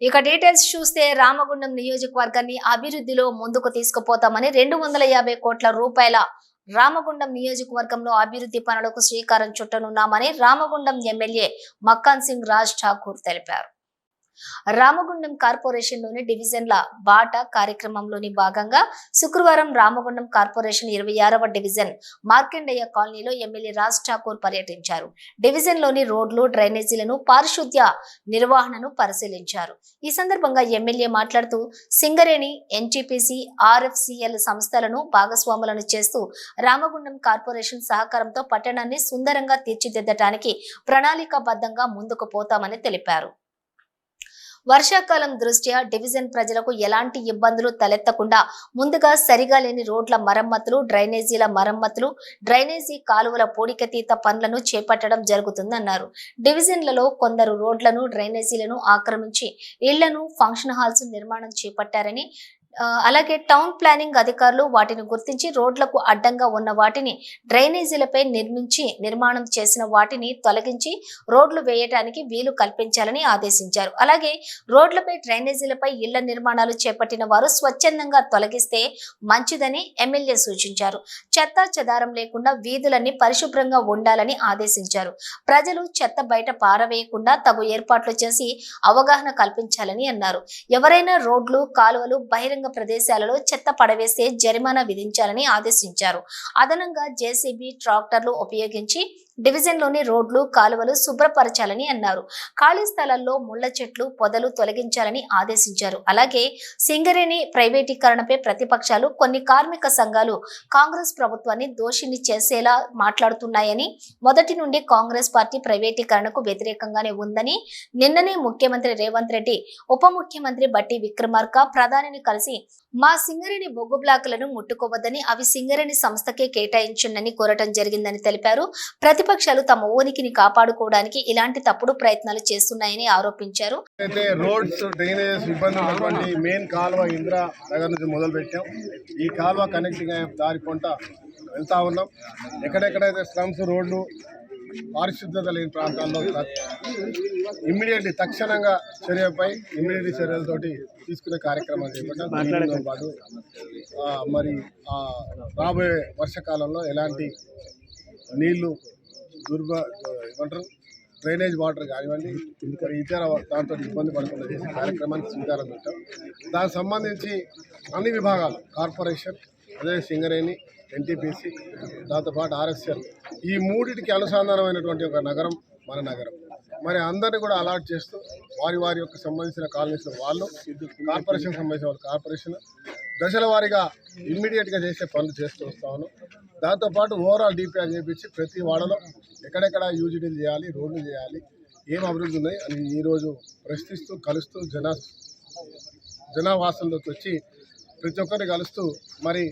ఇక డీటెయిల్స్ చూస్తే రామగుండం నియోజకవర్గాన్ని అభివృద్ధిలో ముందుకు తీసుకుపోతామని 250 కోట్ల రూపాయల రామగుండం నియోజకవర్గంలో అభివృద్ధి పనులకు శ్రీకారం చుట్టనున్నామని రామగుండం ఎమ్మెల్యే మక్కాన్ సింగ్ రాజ్ ఠాకూర్ తెలిపారు. రామగుండం కార్పొరేషన్లోని డివిజన్ల బాట కార్యక్రమంలోని భాగంగా శుక్రవారం రామగుండం కార్పొరేషన్ 26వ డివిజన్ మార్కండేయ కాలనీలో ఎమ్మెల్యే రాజ్ ఠాకూర్ పర్యటించారు. డివిజన్లోని రోడ్లు, డ్రైనేజీలను, పారిశుద్ధ్య నిర్వహణను పరిశీలించారు. ఈ సందర్భంగా ఎమ్మెల్యే మాట్లాడుతూ సింగరేణి, ఎన్టీపీసీ, ఆర్ఎఫ్సిఎల్ సంస్థలను భాగస్వాములను చేస్తూ రామగుండం కార్పొరేషన్ సహకారంతో పట్టణాన్ని సుందరంగా తీర్చిదిద్దడానికి ప్రణాళికాబద్ధంగా ముందుకు పోతామని తెలిపారు. వర్షాకాలం దృష్ట్యా డివిజన్ ప్రజలకు ఎలాంటి ఇబ్బందులు తలెత్తకుండా ముందుగా సరిగా లేని రోడ్ల మరమ్మతులు, డ్రైనేజీల మరమ్మతులు, డ్రైనేజీ కాలువల పూడికతీత పనులను చేపట్టడం జరుగుతుందన్నారు. డివిజన్లలో కొందరు రోడ్లను, డ్రైనేజీలను ఆక్రమించి ఇళ్లను, ఫంక్షన్ హాల్స్ నిర్మాణం చేపట్టారని, అలాగే టౌన్ ప్లానింగ్ అధికారులు వాటిని గుర్తించి రోడ్లకు అడ్డంగా ఉన్న వాటిని డ్రైనేజీలపై నిర్మాణం చేసిన వాటిని తొలగించి రోడ్లు వేయడానికి వీలు కల్పించాలని ఆదేశించారు. అలాగే రోడ్లపై, డ్రైనేజీలపై ఇళ్ల నిర్మాణాలు చేపట్టిన వారు స్వచ్ఛందంగా తొలగిస్తే మంచిదని ఎమ్మెల్యే సూచించారు. చెత్త చెదారం లేకుండా వీధులన్నీ పరిశుభ్రంగా ఉండాలని ఆదేశించారు. ప్రజలు చెత్త బయట పారవేయకుండా తగు ఏర్పాట్లు చేసి అవగాహన కల్పించాలని అన్నారు. ఎవరైనా రోడ్లు, కాలువలు, బహిరంగ ప్రదేశాలలో చెత్త పడవేస్తే జరిమానా విధించాలని ఆదేశించారు. అదనంగా జేసీబీ, ట్రాక్టర్లు ఉపయోగించి డివిజన్లోని రోడ్లు, కాలువలు శుభ్రపరచాలని అన్నారు. ఖాళీ స్థలాల్లో ముళ్ల చెట్లు, పొదలు తొలగించాలని ఆదేశించారు. అలాగే సింగరేణి ప్రైవేటీకరణపై ప్రతిపక్షాలు, కొన్ని కార్మిక సంఘాలు కాంగ్రెస్ ప్రభుత్వాన్ని దోషిని చేసేలా మాట్లాడుతున్నాయని, మొదటి నుండి కాంగ్రెస్ పార్టీ ప్రైవేటీకరణకు వ్యతిరేకంగానే ఉందని, నిన్ననే ముఖ్యమంత్రి రేవంత్ రెడ్డి, ఉప ముఖ్యమంత్రి బట్టి విక్రమార్క ప్రధానిని కలిసి మా సింగరేణి బొగ్గు బ్లాకులను ముట్టుకోవద్దని, అవి సింగరేణి సంస్థకే కేటాయించండి కోరటం జరిగిందని తెలిపారు. ప్రతిపక్షాలు తమ ఉనికిని కాపాడుకోవడానికి ఇలాంటి తప్పుడు ప్రయత్నాలు చేస్తున్నాయని ఆరోపించారు. రోడ్స్, డ్రైనేజెస్ ఇబ్బంది ఉన్నటువంటి మెయిన్ కాలువ ఇందిరా నగర్ నుంచి మొదలు పెట్టాం. ఈ కాలువ కనెక్టింగ్ దారి కొంట వెళ్తా ఉన్నాం. ఎక్కడెక్కడైతే స్లమ్స్, రోడ్లు, పారిశుద్ధత లేని ప్రాంతాల్లో ఇమ్మీడియట్లీ తక్షణంగా చర్యలతోటి తీసుకునే కార్యక్రమాలు చేపట్టాం. పాటు మరి రాబోయే వర్షాకాలంలో ఎలాంటి నీళ్లు ఏమంటారు డ్రైనేజ్ వాటర్ కానివ్వండి, ఇతర దాంతో ఇబ్బంది పడకుండా చేసే కార్యక్రమానికి శ్రీకారం చుట్టాం. దానికి సంబంధించి అన్ని విభాగాలు, కార్పొరేషన్, అదే సింగరేణి, ఎన్టీపీసీ, దాంతోపాటు ఆర్ఎస్ఎల్, ఈ మూడింటికి అనుసంధానమైనటువంటి ఒక నగరం మన నగరం. మరి అందరినీ కూడా అలాట్ చేస్తూ వారి యొక్క సంబంధించిన కాలనీస్ వాళ్ళు, కార్పొరేషన్ సంబంధించిన వాళ్ళు కార్పొరేషన్ దశల వారీగా ఇమ్మీడియట్గా చేసే పనులు చేస్తూ వస్తా ఉన్నాం. దాంతోపాటు ఓవరాల్ డిపిఆర్ చేయించి ప్రతి వాడలో ఎక్కడెక్కడ యూజిడీలు చేయాలి, రోడ్లు చేయాలి, ఏం అభివృద్ధి ఉన్నాయి అని ఈరోజు ప్రశ్నిస్తూ, కలుస్తూ, జనావాసంలోకి వచ్చి ప్రతి ఒక్కరిని కలుస్తూ మరి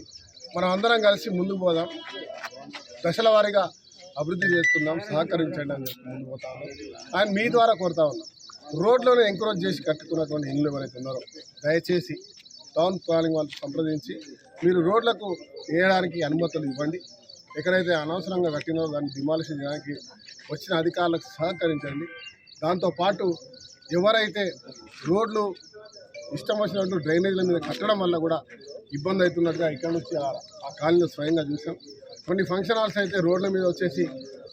మనం అందరం కలిసి ముందుకు పోదాం, దశల వారీగా అభివృద్ధి చేసుకుందాం, సహకరించండి అని చెప్పి ముందుకు పోతా ఉన్నాం. ఆయన మీ ద్వారా కోరుతా ఉన్నాం, రోడ్లను ఎంకరేజ్ చేసి కట్టుకున్నటువంటి ఇళ్ళు ఎవరైతే ఉన్నారో దయచేసి టౌన్ ప్లానింగ్ వాళ్ళు సంప్రదించి మీరు రోడ్లకు వేయడానికి అనుమతులు ఇవ్వండి. ఎక్కడైతే అనవసరంగా కట్టినో దాన్ని డిమాలిషన్ చేయడానికి వచ్చిన అధికారులకు సహకరించండి. దాంతోపాటు ఎవరైతే రోడ్లు ఇష్టం వచ్చినట్టు డ్రైనేజీల మీద కట్టడం వల్ల కూడా ఇబ్బంది అవుతున్నట్టుగా ఇక్కడ నుంచి ఆ కాలనీలో స్వయంగా చూసాం. కొన్ని ఫంక్షన్ హాల్స్ అయితే రోడ్ల మీద వచ్చేసి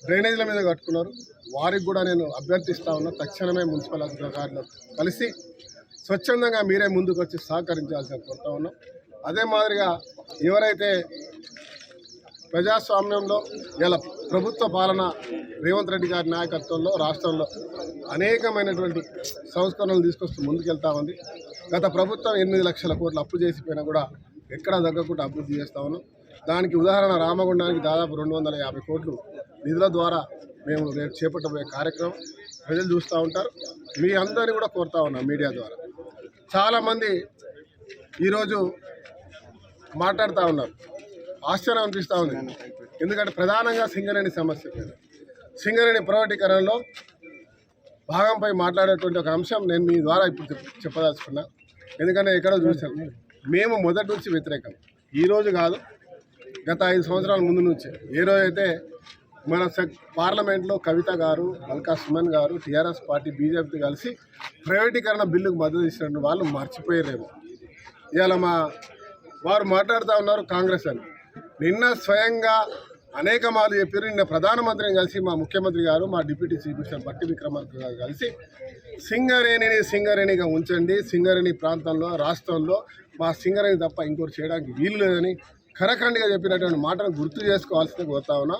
డ్రైనేజీల మీద కట్టుకున్నారు. వారికి కూడా నేను అభ్యర్థిస్తా ఉన్నా, తక్షణమే మున్సిపల్ అధికారులు కలిసి స్వచ్ఛందంగా మీరే ముందుకు వచ్చి సహకరించాల్సిన కోరుతా ఉన్నాం. అదే మాదిరిగా ఎవరైతే ప్రజాస్వామ్యంలో ఇలా ప్రభుత్వ పాలన రేవంత్ రెడ్డి గారి నాయకత్వంలో రాష్ట్రంలో అనేకమైనటువంటి సంస్కరణలు తీసుకొస్తూ ముందుకెళ్తా ఉంది. గత ప్రభుత్వం 8 లక్షల కోట్లు అప్పు చేసిపోయినా కూడా ఎక్కడా తగ్గకుండా అభివృద్ధి చేస్తా ఉన్నాం. దానికి ఉదాహరణ రామగుండానికి దాదాపు 250 కోట్లు నిధుల ద్వారా మేము రేపు చేపట్టబోయే కార్యక్రమం ప్రజలు చూస్తూ ఉంటారు. మీ అందరినీ కూడా కోరుతా ఉన్నాం మీడియా ద్వారా. చాలామంది ఈరోజు మాట్లాడుతూ ఉన్నారు, ఆశ్చర్యం అనిపిస్తూ ఉంది. ఎందుకంటే ప్రధానంగా సింగరేణి సమస్య, సింగరేణి ప్రైవేటీకరణలో భాగంపై మాట్లాడేటువంటి ఒక అంశం నేను మీ ద్వారా ఇప్పుడు చెప్పదలుచుకున్నా. ఎందుకంటే ఎక్కడో చూసాం, మేము మొదటి నుంచి వ్యతిరేకం, ఈరోజు కాదు, గత 5 సంవత్సరాల ముందు నుంచి. ఏ రోజైతే మన పార్లమెంట్లో కవిత గారు, మల్కా సుమన్ గారు, టీఆర్ఎస్ పార్టీ, బీజేపీ కలిసి ప్రైవేటీకరణ బిల్లుకు మద్దతు ఇచ్చినట్టు వాళ్ళు మర్చిపోయారేమో. ఇవాళ వారు మాట్లాడుతూ ఉన్నారు కాంగ్రెస్ అని. నిన్న స్వయంగా అనేక మార్లు చెప్పారు. నిన్న ప్రధానమంత్రిని కలిసి మా ముఖ్యమంత్రి గారు, మా డిప్యూటీ చీఫ్ మినిస్టర్ బట్టి విక్రమార్క గారు కలిసి సింగరేణిగా ఉంచండి, సింగరేణి ప్రాంతంలో రాష్ట్రంలో మా సింగరేణి తప్ప ఇంకోటి చేయడానికి వీలు లేదని ఖరఖండిగా చెప్పినటువంటి మాటను గుర్తు చేసుకోవాల్సింది కోరుతా ఉన్నా.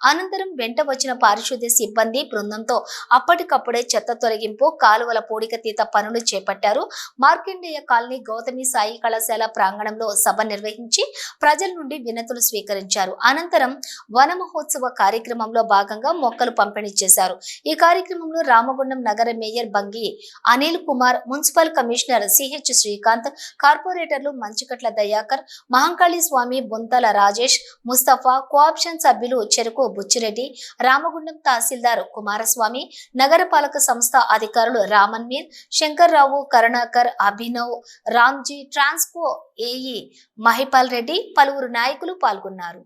అనంతరం వెంట వచ్చిన పారిశుద్ధ్య సిబ్బంది బృందంతో అప్పటికప్పుడే చెత్త తొలగింపు, కాలువల పూడికతీత పనులు చేపట్టారు. మార్కండేయ కాలనీ గౌతమి సాయి కళాశాల ప్రాంగణంలో సభ నిర్వహించి ప్రజల నుండి వినతులు స్వీకరించారు. అనంతరం వన మహోత్సవ కార్యక్రమంలో భాగంగా మొక్కలు పంపిణీ చేశారు. ఈ కార్యక్రమంలో రామగుండం నగర mayor Bangi Anil Kumar, municipal commissioner CH Srikanth, కార్పొరేటర్లు మంచికట్ల దయాకర్, మహంకాళి స్వామి, బొంతల రాజేష్, ముస్తఫా, కోఆప్షన్ సభ్యులు చెరుకు బుచ్చిరెడ్డి, రామగుండం తహసీల్దార్ కుమారస్వామి, నగరపాలక సంస్థ అధికారులు రామన్ మీర్, శంకర్రావు, కరుణాకర్, అభినవ్, రామ్జీ, ట్రాన్స్కో ఏఈ మహిపాల్ రెడ్డి, పలువురు నాయకులు పాల్గొన్నారు.